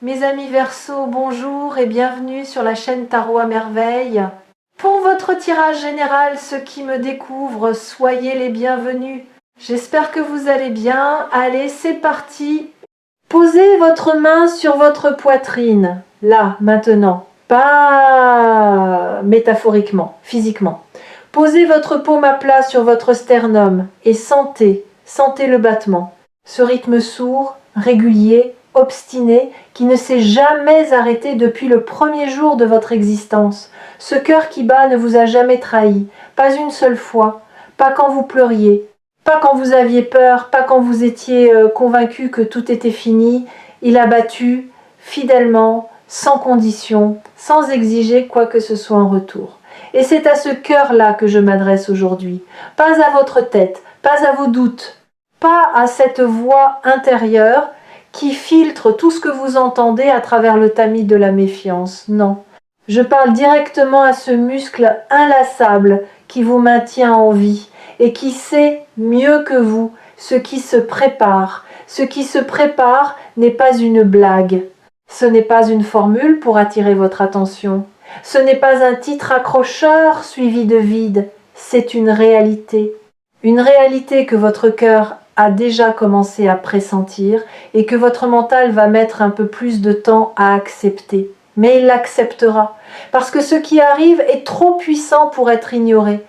Mes amis Verseaux, bonjour et bienvenue sur la chaîne Tarot à Merveille. Pour votre tirage général, ceux qui me découvrent, soyez les bienvenus. J'espère que vous allez bien. Allez, c'est parti. Posez votre main sur votre poitrine, là, maintenant. Pas métaphoriquement, physiquement. Posez votre paume à plat sur votre sternum et sentez le battement. Ce rythme sourd, régulier, obstiné, qui ne s'est jamais arrêté depuis le premier jour de votre existence. Ce cœur qui bat ne vous a jamais trahi, pas une seule fois, pas quand vous pleuriez, pas quand vous aviez peur, pas quand vous étiez convaincu que tout était fini. Il a battu fidèlement, sans condition, sans exiger quoi que ce soit en retour. Et c'est à ce cœur-là que je m'adresse aujourd'hui, pas à votre tête, pas à vos doutes, pas à cette voix intérieure qui filtre tout ce que vous entendez à travers le tamis de la méfiance. Non. Je parle directement à ce muscle inlassable qui vous maintient en vie et qui sait mieux que vous ce qui se prépare. Ce qui se prépare n'est pas une blague. Ce n'est pas une formule pour attirer votre attention. Ce n'est pas un titre accrocheur suivi de vide. C'est une réalité. Une réalité que votre cœur a déjà commencé à pressentir et que votre mental va mettre un peu plus de temps à accepter. Mais il l'acceptera, parce que ce qui arrive est trop puissant pour être ignoré,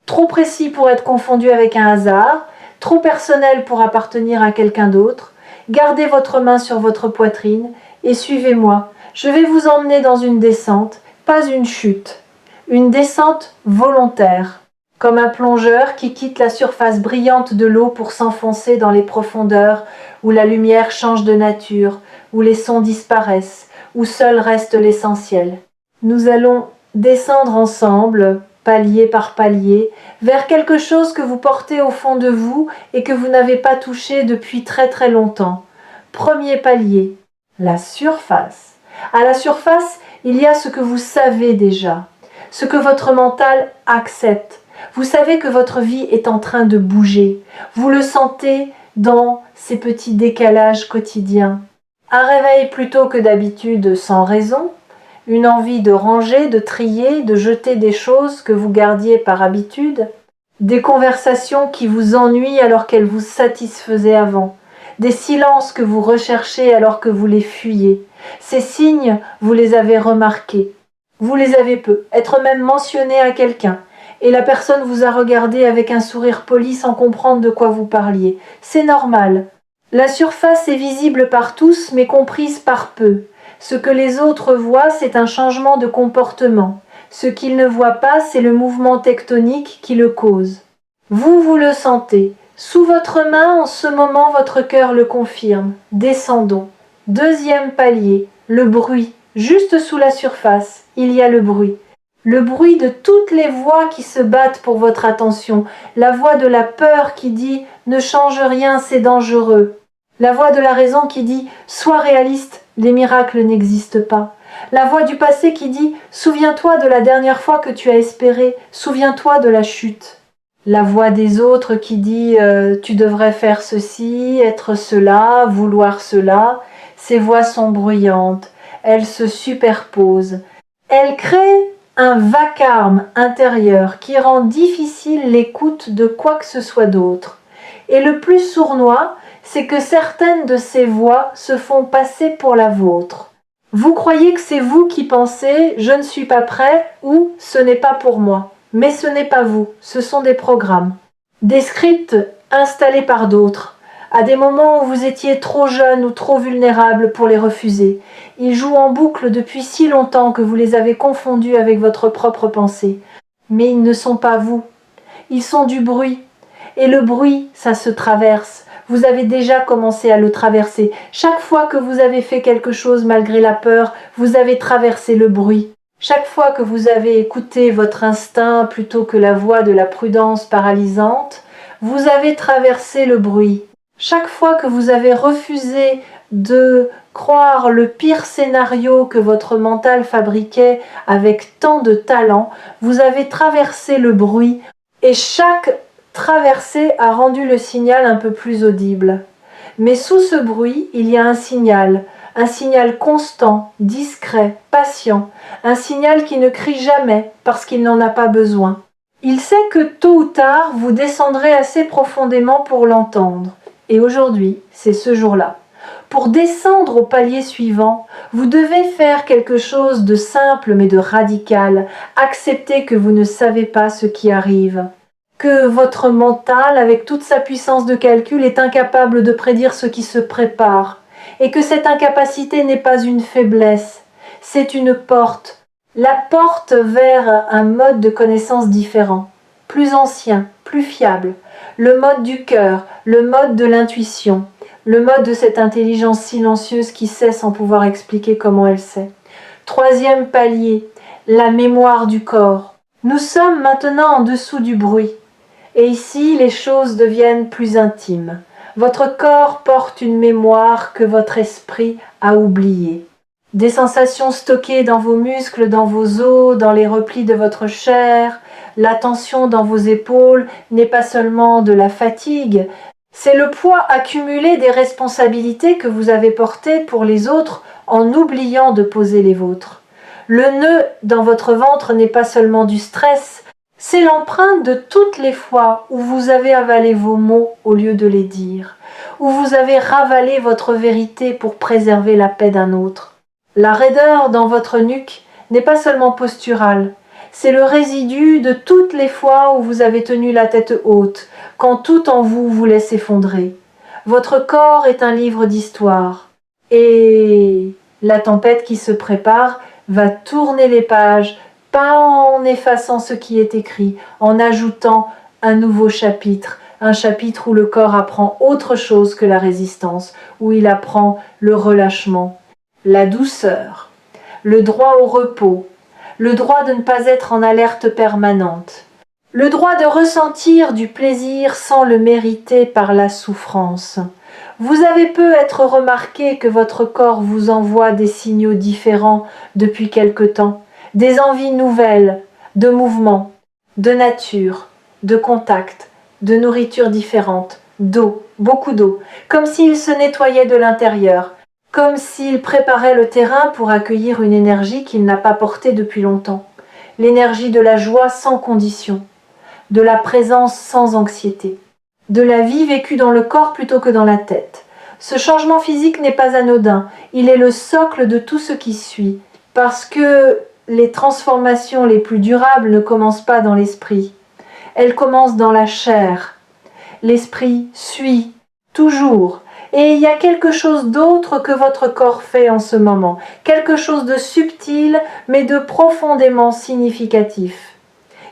trop précis pour être confondu avec un hasard, trop personnel pour appartenir à quelqu'un d'autre. Gardez votre main sur votre poitrine et suivez-moi. Je vais vous emmener dans une descente, pas une chute, une descente volontaire. Comme un plongeur qui quitte la surface brillante de l'eau pour s'enfoncer dans les profondeurs, où la lumière change de nature, où les sons disparaissent, où seul reste l'essentiel. Nous allons descendre ensemble, palier par palier, vers quelque chose que vous portez au fond de vous et que vous n'avez pas touché depuis très très longtemps. Premier palier, la surface. À la surface, il y a ce que vous savez déjà, ce que votre mental accepte. Vous savez que votre vie est en train de bouger. Vous le sentez dans ces petits décalages quotidiens. Un réveil plutôt que d'habitude sans raison, une envie de ranger, de trier, de jeter des choses que vous gardiez par habitude, des conversations qui vous ennuient alors qu'elles vous satisfaisaient avant, des silences que vous recherchez alors que vous les fuyez. Ces signes, vous les avez remarqués. Vous les avez peu, être même mentionnés à quelqu'un. Et la personne vous a regardé avec un sourire poli sans comprendre de quoi vous parliez. C'est normal. La surface est visible par tous, mais comprise par peu. Ce que les autres voient, c'est un changement de comportement. Ce qu'ils ne voient pas, c'est le mouvement tectonique qui le cause. Vous le sentez. Sous votre main, en ce moment, votre cœur le confirme. Descendons. Deuxième palier, le bruit. Juste sous la surface, il y a le bruit. Le bruit de toutes les voix qui se battent pour votre attention. La voix de la peur qui dit « Ne change rien, c'est dangereux ». La voix de la raison qui dit « Sois réaliste, les miracles n'existent pas ». La voix du passé qui dit « Souviens-toi de la dernière fois que tu as espéré, souviens-toi de la chute ». La voix des autres qui dit « Tu devrais faire ceci, être cela, vouloir cela ». Ces voix sont bruyantes, elles se superposent. Elles créent un vacarme intérieur qui rend difficile l'écoute de quoi que ce soit d'autre. Et le plus sournois, c'est que certaines de ces voix se font passer pour la vôtre. Vous croyez que c'est vous qui pensez « je ne suis pas prêt » ou « ce n'est pas pour moi ». Mais ce n'est pas vous, ce sont des programmes. Des scripts installés par d'autres, à des moments où vous étiez trop jeune ou trop vulnérable pour les refuser. Ils jouent en boucle depuis si longtemps que vous les avez confondus avec votre propre pensée. Mais ils ne sont pas vous. Ils sont du bruit. Et le bruit, ça se traverse. Vous avez déjà commencé à le traverser. Chaque fois que vous avez fait quelque chose malgré la peur, vous avez traversé le bruit. Chaque fois que vous avez écouté votre instinct plutôt que la voix de la prudence paralysante, vous avez traversé le bruit. Chaque fois que vous avez refusé de croire le pire scénario que votre mental fabriquait avec tant de talent, vous avez traversé le bruit et chaque traversée a rendu le signal un peu plus audible. Mais sous ce bruit, il y a un signal, un signal constant, discret, patient, un signal qui ne crie jamais parce qu'il n'en a pas besoin. Il sait que tôt ou tard, vous descendrez assez profondément pour l'entendre. Et aujourd'hui, c'est ce jour-là. Pour descendre au palier suivant, vous devez faire quelque chose de simple mais de radical. Accepter que vous ne savez pas ce qui arrive. Que votre mental, avec toute sa puissance de calcul, est incapable de prédire ce qui se prépare. Et que cette incapacité n'est pas une faiblesse. C'est une porte. La porte vers un mode de connaissance différent, plus ancien, plus fiable, le mode du cœur, le mode de l'intuition, le mode de cette intelligence silencieuse qui sait sans pouvoir expliquer comment elle sait. Troisième palier, la mémoire du corps. Nous sommes maintenant en dessous du bruit, et ici les choses deviennent plus intimes. Votre corps porte une mémoire que votre esprit a oubliée. Des sensations stockées dans vos muscles, dans vos os, dans les replis de votre chair. La tension dans vos épaules n'est pas seulement de la fatigue, c'est le poids accumulé des responsabilités que vous avez portées pour les autres en oubliant de poser les vôtres. Le nœud dans votre ventre n'est pas seulement du stress, c'est l'empreinte de toutes les fois où vous avez avalé vos mots au lieu de les dire, où vous avez ravalé votre vérité pour préserver la paix d'un autre. La raideur dans votre nuque n'est pas seulement posturale, c'est le résidu de toutes les fois où vous avez tenu la tête haute, quand tout en vous voulait s'effondrer. Votre corps est un livre d'histoire, et la tempête qui se prépare va tourner les pages, pas en effaçant ce qui est écrit, en ajoutant un nouveau chapitre, un chapitre où le corps apprend autre chose que la résistance, où il apprend le relâchement. La douceur, le droit au repos, le droit de ne pas être en alerte permanente, le droit de ressentir du plaisir sans le mériter par la souffrance. Vous avez peut-être remarqué que votre corps vous envoie des signaux différents depuis quelque temps, des envies nouvelles, de mouvement, de nature, de contact, de nourriture différente, d'eau, beaucoup d'eau, comme s'il se nettoyait de l'intérieur, comme s'il préparait le terrain pour accueillir une énergie qu'il n'a pas portée depuis longtemps, l'énergie de la joie sans condition, de la présence sans anxiété, de la vie vécue dans le corps plutôt que dans la tête. Ce changement physique n'est pas anodin, il est le socle de tout ce qui suit, parce que les transformations les plus durables ne commencent pas dans l'esprit, elles commencent dans la chair. L'esprit suit, toujours. Et il y a quelque chose d'autre que votre corps fait en ce moment, quelque chose de subtil mais de profondément significatif.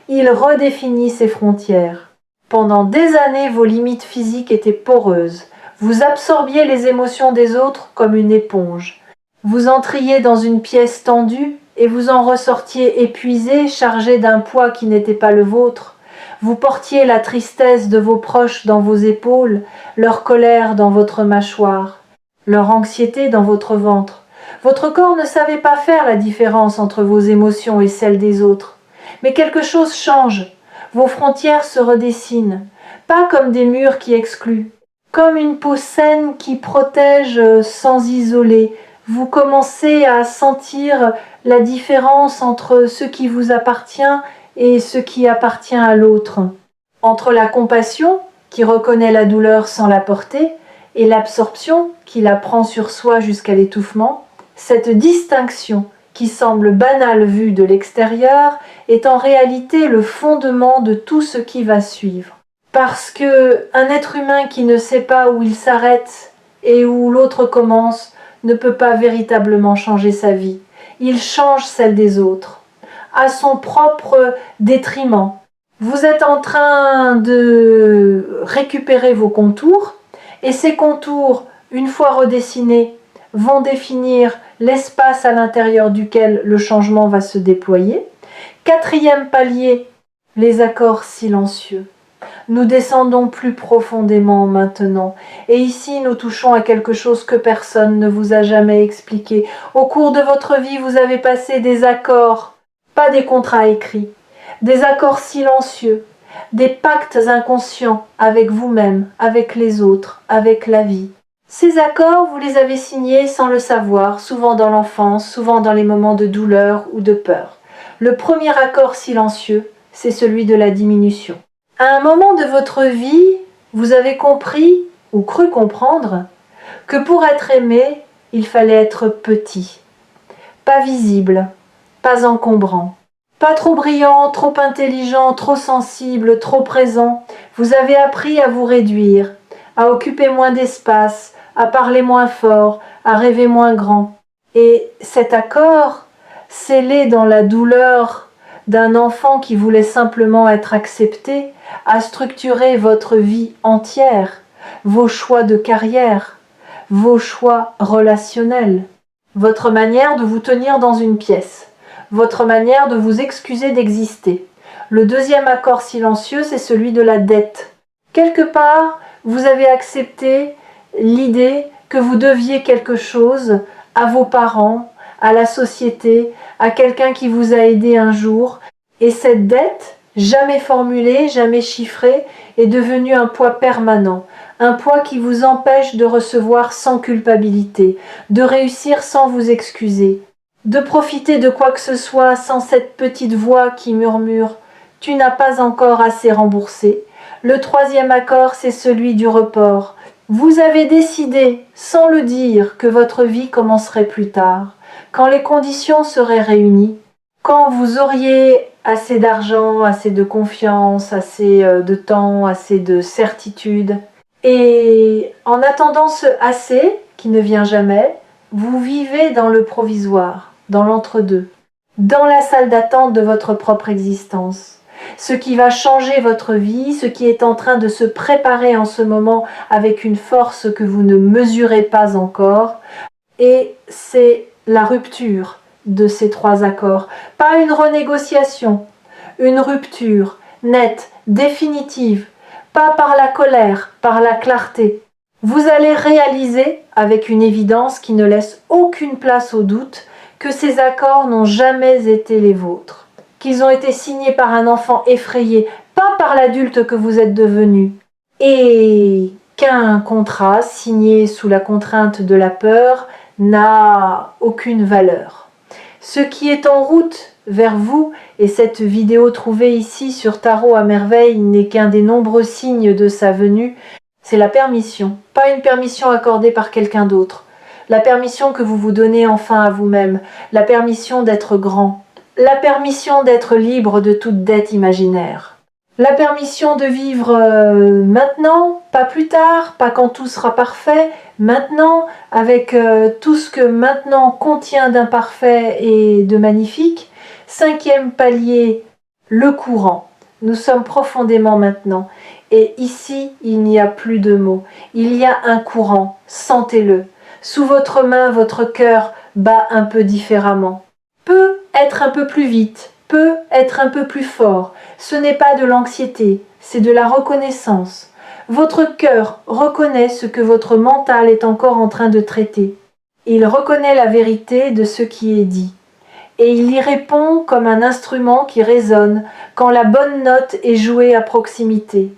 Il redéfinit ses frontières. Pendant des années, vos limites physiques étaient poreuses. Vous absorbiez les émotions des autres comme une éponge. Vous entriez dans une pièce tendue et vous en ressortiez épuisé, chargé d'un poids qui n'était pas le vôtre. Vous portiez la tristesse de vos proches dans vos épaules, leur colère dans votre mâchoire, leur anxiété dans votre ventre. Votre corps ne savait pas faire la différence entre vos émotions et celles des autres. Mais quelque chose change. Vos frontières se redessinent, pas comme des murs qui excluent, comme une peau saine qui protège sans isoler. Vous commencez à sentir la différence entre ce qui vous appartient et ce qui appartient à l'autre, entre la compassion, qui reconnaît la douleur sans la porter, et l'absorption, qui la prend sur soi jusqu'à l'étouffement. Cette distinction, qui semble banale vue de l'extérieur, est en réalité le fondement de tout ce qui va suivre. Parce que un être humain qui ne sait pas où il s'arrête et où l'autre commence ne peut pas véritablement changer sa vie. Il change celle des autres, à son propre détriment. Vous êtes en train de récupérer vos contours, et ces contours, une fois redessinés, vont définir l'espace à l'intérieur duquel le changement va se déployer. Quatrième palier, les accords silencieux. Nous descendons plus profondément maintenant, et ici nous touchons à quelque chose que personne ne vous a jamais expliqué. Au cours de votre vie, vous avez passé des accords, pas des contrats écrits, des accords silencieux, des pactes inconscients avec vous-même, avec les autres, avec la vie. Ces accords, vous les avez signés sans le savoir, souvent dans l'enfance, souvent dans les moments de douleur ou de peur. Le premier accord silencieux, c'est celui de la diminution. À un moment de votre vie, vous avez compris, ou cru comprendre, que pour être aimé, il fallait être petit, pas visible, pas encombrant, pas trop brillant, trop intelligent, trop sensible, trop présent. Vous avez appris à vous réduire, à occuper moins d'espace, à parler moins fort, à rêver moins grand. Et cet accord, scellé dans la douleur d'un enfant qui voulait simplement être accepté, a structuré votre vie entière, vos choix de carrière, vos choix relationnels, votre manière de vous tenir dans une pièce, votre manière de vous excuser d'exister. Le deuxième accord silencieux, c'est celui de la dette. Quelque part, vous avez accepté l'idée que vous deviez quelque chose à vos parents, à la société, à quelqu'un qui vous a aidé un jour. Et cette dette, jamais formulée, jamais chiffrée, est devenue un poids permanent, un poids qui vous empêche de recevoir sans culpabilité, de réussir sans vous excuser, de profiter de quoi que ce soit sans cette petite voix qui murmure « Tu n'as pas encore assez remboursé ». Le troisième accord, c'est celui du report. Vous avez décidé, sans le dire, que votre vie commencerait plus tard, quand les conditions seraient réunies, quand vous auriez assez d'argent, assez de confiance, assez de temps, assez de certitude. Et en attendant ce assez, qui ne vient jamais, vous vivez dans le provisoire, dans l'entre-deux, dans la salle d'attente de votre propre existence. Ce qui va changer votre vie, ce qui est en train de se préparer en ce moment avec une force que vous ne mesurez pas encore, et c'est la rupture de ces trois accords. Pas une renégociation, une rupture nette, définitive, pas par la colère, par la clarté. Vous allez réaliser, avec une évidence qui ne laisse aucune place au doute, que ces accords n'ont jamais été les vôtres, qu'ils ont été signés par un enfant effrayé, pas par l'adulte que vous êtes devenu, et qu'un contrat signé sous la contrainte de la peur n'a aucune valeur. Ce qui est en route vers vous, et cette vidéo trouvée ici sur Tarot à merveille n'est qu'un des nombreux signes de sa venue, c'est la permission, pas une permission accordée par quelqu'un d'autre, la permission que vous vous donnez enfin à vous-même, la permission d'être grand, la permission d'être libre de toute dette imaginaire. La permission de vivre maintenant, pas plus tard, pas quand tout sera parfait, maintenant, avec tout ce que maintenant contient d'imparfait et de magnifique. Cinquième palier, le courant. Nous sommes profondément maintenant. Et ici, il n'y a plus de mots. Il y a un courant, sentez-le. Sous votre main, votre cœur bat un peu différemment. Peut être un peu plus vite, peut être un peu plus fort. Ce n'est pas de l'anxiété, c'est de la reconnaissance. Votre cœur reconnaît ce que votre mental est encore en train de traiter. Il reconnaît la vérité de ce qui est dit. Et il y répond comme un instrument qui résonne quand la bonne note est jouée à proximité.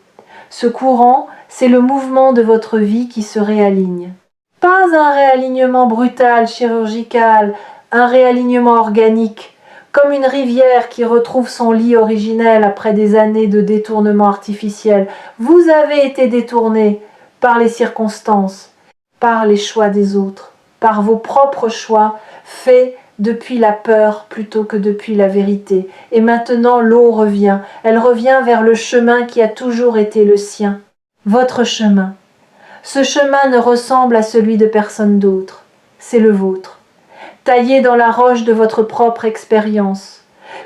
Ce courant, c'est le mouvement de votre vie qui se réaligne. Pas un réalignement brutal, chirurgical, un réalignement organique, comme une rivière qui retrouve son lit originel après des années de détournement artificiel. Vous avez été détourné par les circonstances, par les choix des autres, par vos propres choix faits depuis la peur plutôt que depuis la vérité. Et maintenant l'eau revient, elle revient vers le chemin qui a toujours été le sien, votre chemin. Ce chemin ne ressemble à celui de personne d'autre, c'est le vôtre. Taillé dans la roche de votre propre expérience,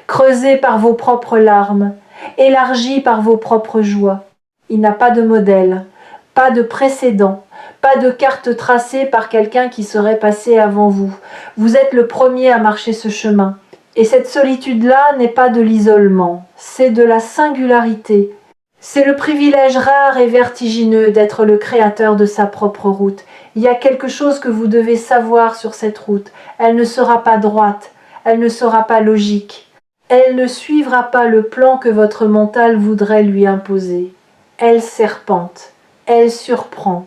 creusé par vos propres larmes, élargi par vos propres joies. Il n'a pas de modèle, pas de précédent, pas de carte tracée par quelqu'un qui serait passé avant vous. Vous êtes le premier à marcher ce chemin. Et cette solitude-là n'est pas de l'isolement, c'est de la singularité. C'est le privilège rare et vertigineux d'être le créateur de sa propre route. Il y a quelque chose que vous devez savoir sur cette route. Elle ne sera pas droite, elle ne sera pas logique. Elle ne suivra pas le plan que votre mental voudrait lui imposer. Elle serpente, elle surprend.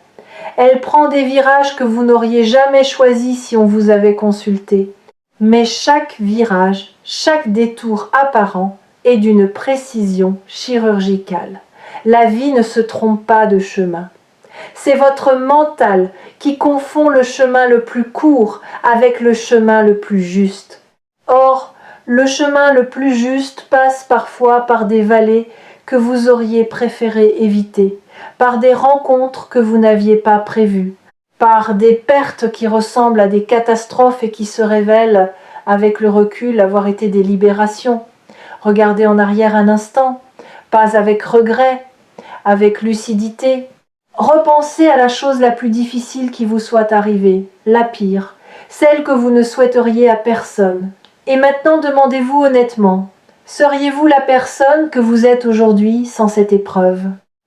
Elle prend des virages que vous n'auriez jamais choisis si on vous avait consulté. Mais chaque virage, chaque détour apparent est d'une précision chirurgicale. La vie ne se trompe pas de chemin. C'est votre mental qui confond le chemin le plus court avec le chemin le plus juste. Or, le chemin le plus juste passe parfois par des vallées que vous auriez préféré éviter, par des rencontres que vous n'aviez pas prévues, par des pertes qui ressemblent à des catastrophes et qui se révèlent, avec le recul, avoir été des libérations. Regardez en arrière un instant, pas avec regret, avec lucidité. Repensez à la chose la plus difficile qui vous soit arrivée, la pire, celle que vous ne souhaiteriez à personne. Et maintenant demandez-vous honnêtement, seriez-vous la personne que vous êtes aujourd'hui sans cette épreuve?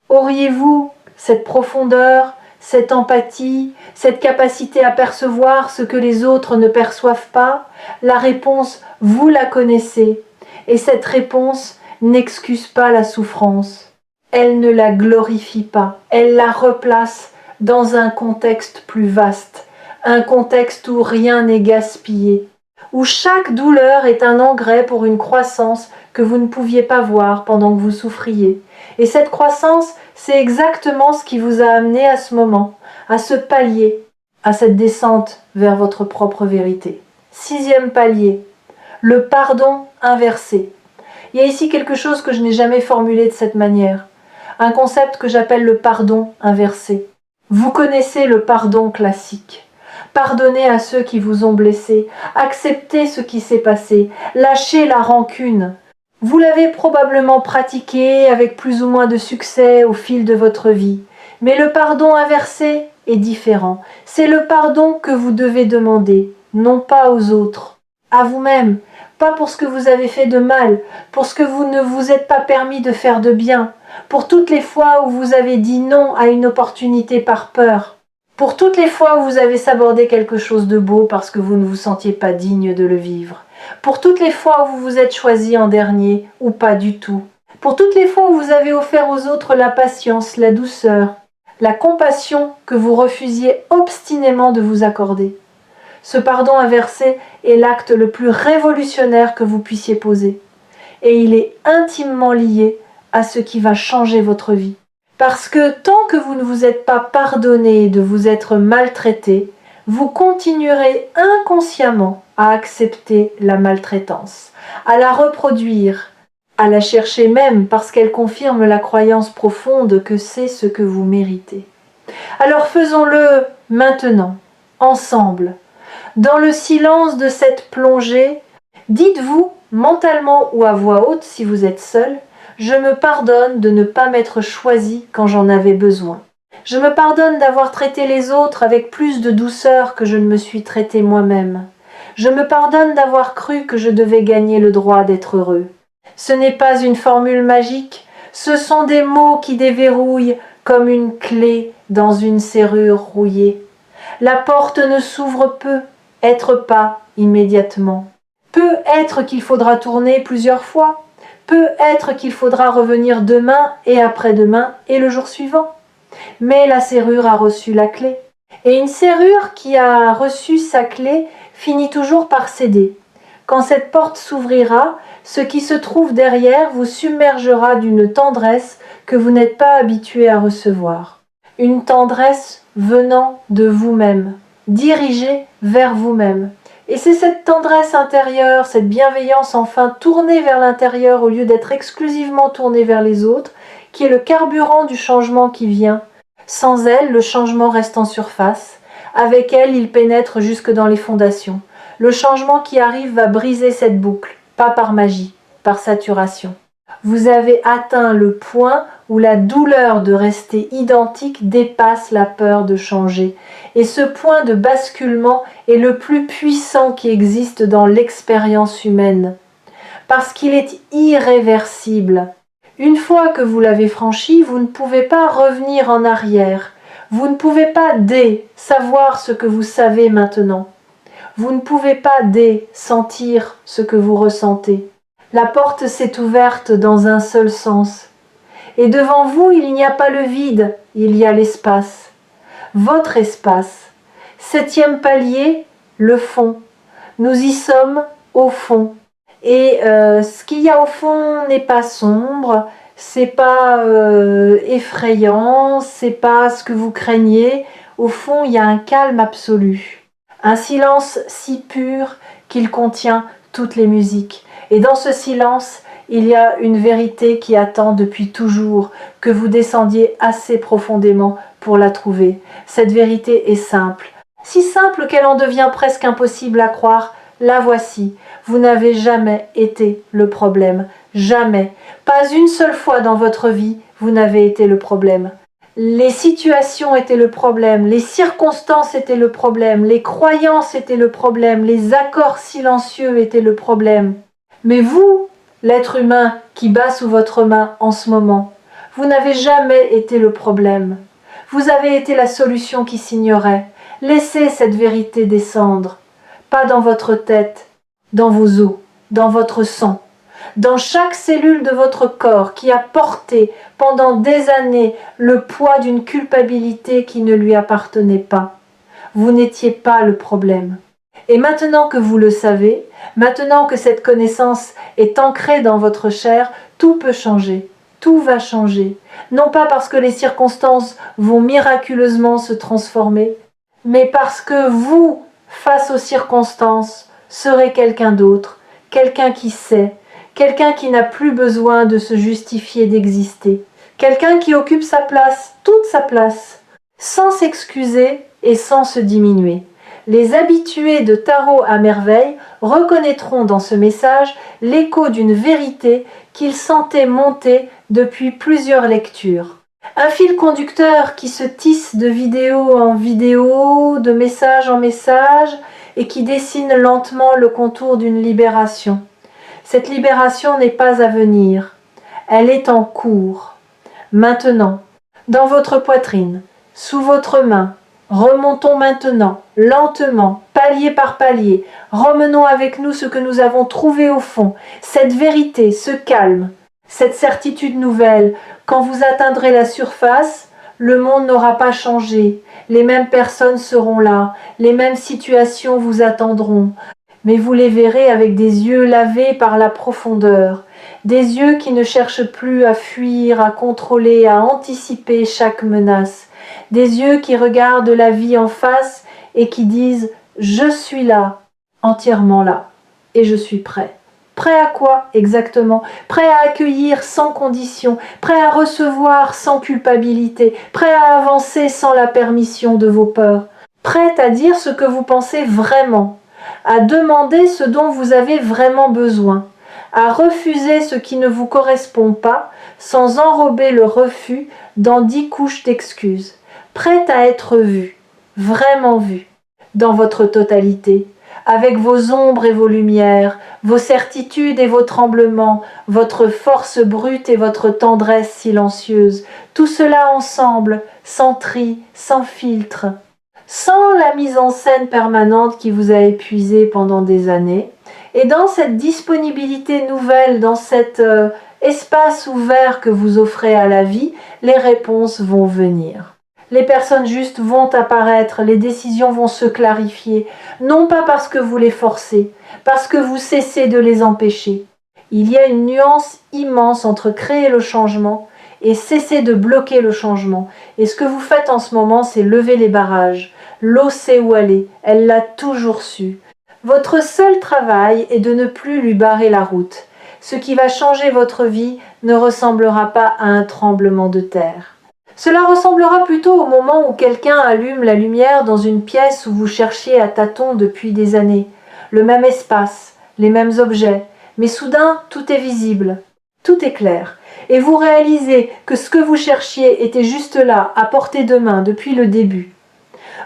Auriez-vous cette profondeur, cette empathie, cette capacité à percevoir ce que les autres ne perçoivent pas? La réponse, vous la connaissez. Et cette réponse n'excuse pas la souffrance. Elle ne la glorifie pas, elle la replace dans un contexte plus vaste, un contexte où rien n'est gaspillé, où chaque douleur est un engrais pour une croissance que vous ne pouviez pas voir pendant que vous souffriez. Et cette croissance, c'est exactement ce qui vous a amené à ce moment, à ce palier, à cette descente vers votre propre vérité. 6e palier, le pardon inversé. Il y a ici quelque chose que je n'ai jamais formulé de cette manière. Un concept que j'appelle le pardon inversé. Vous connaissez le pardon classique. Pardonnez à ceux qui vous ont blessé, acceptez ce qui s'est passé, lâchez la rancune. Vous l'avez probablement pratiqué avec plus ou moins de succès au fil de votre vie. Mais le pardon inversé est différent. C'est le pardon que vous devez demander, non pas aux autres, à vous-même. Pas pour ce que vous avez fait de mal, pour ce que vous ne vous êtes pas permis de faire de bien, pour toutes les fois où vous avez dit non à une opportunité par peur, pour toutes les fois où vous avez sabordé quelque chose de beau parce que vous ne vous sentiez pas digne de le vivre, pour toutes les fois où vous vous êtes choisi en dernier ou pas du tout, pour toutes les fois où vous avez offert aux autres la patience, la douceur, la compassion que vous refusiez obstinément de vous accorder. Ce pardon inversé est l'acte le plus révolutionnaire que vous puissiez poser. Et il est intimement lié à ce qui va changer votre vie. Parce que tant que vous ne vous êtes pas pardonné de vous être maltraité, vous continuerez inconsciemment à accepter la maltraitance, à la reproduire, à la chercher même parce qu'elle confirme la croyance profonde que c'est ce que vous méritez. Alors faisons-le maintenant, ensemble. Dans le silence de cette plongée, dites-vous, mentalement ou à voix haute si vous êtes seul, je me pardonne de ne pas m'être choisi quand j'en avais besoin. Je me pardonne d'avoir traité les autres avec plus de douceur que je ne me suis traité moi-même. Je me pardonne d'avoir cru que je devais gagner le droit d'être heureux. Ce n'est pas une formule magique, ce sont des mots qui déverrouillent comme une clé dans une serrure rouillée. La porte ne s'ouvre peu, être pas immédiatement. Peut être qu'il faudra tourner plusieurs fois, peut être qu'il faudra revenir demain et après-demain et le jour suivant. Mais la serrure a reçu la clé. Et une serrure qui a reçu sa clé finit toujours par céder. Quand cette porte s'ouvrira, ce qui se trouve derrière vous submergera d'une tendresse que vous n'êtes pas habitué à recevoir. Une tendresse venant de vous-même, dirigée vers vous-même. Et c'est cette tendresse intérieure, cette bienveillance enfin tournée vers l'intérieur au lieu d'être exclusivement tournée vers les autres, qui est le carburant du changement qui vient. Sans elle, le changement reste en surface. Avec elle, il pénètre jusque dans les fondations. Le changement qui arrive va briser cette boucle, pas par magie, par saturation. Vous avez atteint le point où la douleur de rester identique dépasse la peur de changer. Et ce point de basculement est le plus puissant qui existe dans l'expérience humaine. Parce qu'il est irréversible. Une fois que vous l'avez franchi, vous ne pouvez pas revenir en arrière. Vous ne pouvez pas savoir ce que vous savez maintenant. Vous ne pouvez pas sentir ce que vous ressentez. La porte s'est ouverte dans un seul sens. Et devant vous, il n'y a pas le vide, il y a l'espace. votre espace. 7e palier, le fond. Nous y sommes au fond. Et ce qu'il y a au fond n'est pas sombre, c'est pas effrayant, c'est pas ce que vous craignez. Au fond, il y a un calme absolu, un silence si pur qu'il contient toutes les musiques. Et dans ce silence, il y a une vérité qui attend depuis toujours que vous descendiez assez profondément pour la trouver. Cette vérité est simple, si simple qu'elle en devient presque impossible à croire. La voici, vous n'avez jamais été le problème, jamais. Pas une seule fois dans votre vie, vous n'avez été le problème. Les situations étaient le problème, les circonstances étaient le problème, les croyances étaient le problème, les accords silencieux étaient le problème. Mais vous, l'être humain qui bat sous votre main en ce moment, vous n'avez jamais été le problème. Vous avez été la solution qui s'ignorait. Laissez cette vérité descendre. Pas dans votre tête, dans vos os, dans votre sang, dans chaque cellule de votre corps qui a porté pendant des années le poids d'une culpabilité qui ne lui appartenait pas. Vous n'étiez pas le problème. Et maintenant que vous le savez, maintenant que cette connaissance est ancrée dans votre chair, tout peut changer, tout va changer. Non pas parce que les circonstances vont miraculeusement se transformer, mais parce que vous, face aux circonstances, serez quelqu'un d'autre, quelqu'un qui sait, quelqu'un qui n'a plus besoin de se justifier d'exister, quelqu'un qui occupe sa place, toute sa place, sans s'excuser et sans se diminuer. Les habitués de Tarot à merveille reconnaîtront dans ce message l'écho d'une vérité qu'ils sentaient monter depuis plusieurs lectures. Un fil conducteur qui se tisse de vidéo en vidéo, de message en message, et qui dessine lentement le contour d'une libération. Cette libération n'est pas à venir, elle est en cours. Maintenant, dans votre poitrine, sous votre main, remontons maintenant, lentement, palier par palier, remenons avec nous ce que nous avons trouvé au fond, cette vérité, ce calme, cette certitude nouvelle. Quand vous atteindrez la surface, le monde n'aura pas changé, les mêmes personnes seront là, les mêmes situations vous attendront, mais vous les verrez avec des yeux lavés par la profondeur, des yeux qui ne cherchent plus à fuir, à contrôler, à anticiper chaque menace, des yeux qui regardent la vie en face et qui disent « Je suis là, entièrement là, et je suis prêt ». Prêt à quoi exactement? Prêt à accueillir sans condition, prêt à recevoir sans culpabilité, prêt à avancer sans la permission de vos peurs, prêt à dire ce que vous pensez vraiment, à demander ce dont vous avez vraiment besoin, à refuser ce qui ne vous correspond pas sans enrober le refus dans 10 couches d'excuses, prêt à être vu, vraiment vu, dans votre totalité, avec vos ombres et vos lumières, vos certitudes et vos tremblements, votre force brute et votre tendresse silencieuse, tout cela ensemble, sans tri, sans filtre, sans la mise en scène permanente qui vous a épuisé pendant des années, et dans cette disponibilité nouvelle, dans cet espace ouvert que vous offrez à la vie, les réponses vont venir. Les personnes justes vont apparaître, les décisions vont se clarifier, non pas parce que vous les forcez, parce que vous cessez de les empêcher. Il y a une nuance immense entre créer le changement et cesser de bloquer le changement. Et ce que vous faites en ce moment, c'est lever les barrages. L'eau sait où aller, elle l'a toujours su. Votre seul travail est de ne plus lui barrer la route. Ce qui va changer votre vie ne ressemblera pas à un tremblement de terre. Cela ressemblera plutôt au moment où quelqu'un allume la lumière dans une pièce où vous cherchiez à tâtons depuis des années. Le même espace, les mêmes objets, mais soudain tout est visible, tout est clair. Et vous réalisez que ce que vous cherchiez était juste là, à portée de main, depuis le début.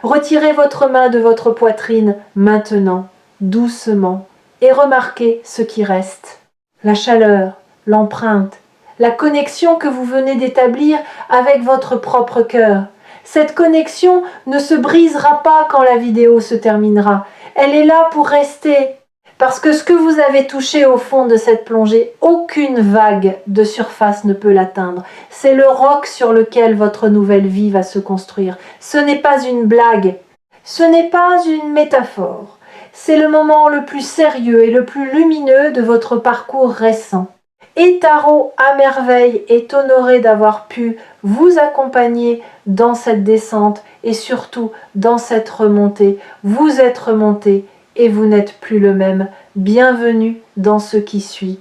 Retirez votre main de votre poitrine maintenant, doucement, et remarquez ce qui reste. La chaleur, l'empreinte, la connexion que vous venez d'établir avec votre propre cœur. Cette connexion ne se brisera pas quand la vidéo se terminera. Elle est là pour rester. Parce que ce que vous avez touché au fond de cette plongée, aucune vague de surface ne peut l'atteindre. C'est le roc sur lequel votre nouvelle vie va se construire. Ce n'est pas une blague, ce n'est pas une métaphore. C'est le moment le plus sérieux et le plus lumineux de votre parcours récent. Et Tarot à merveille est honoré d'avoir pu vous accompagner dans cette descente et surtout dans cette remontée. Vous êtes remonté et vous n'êtes plus le même. Bienvenue dans ce qui suit.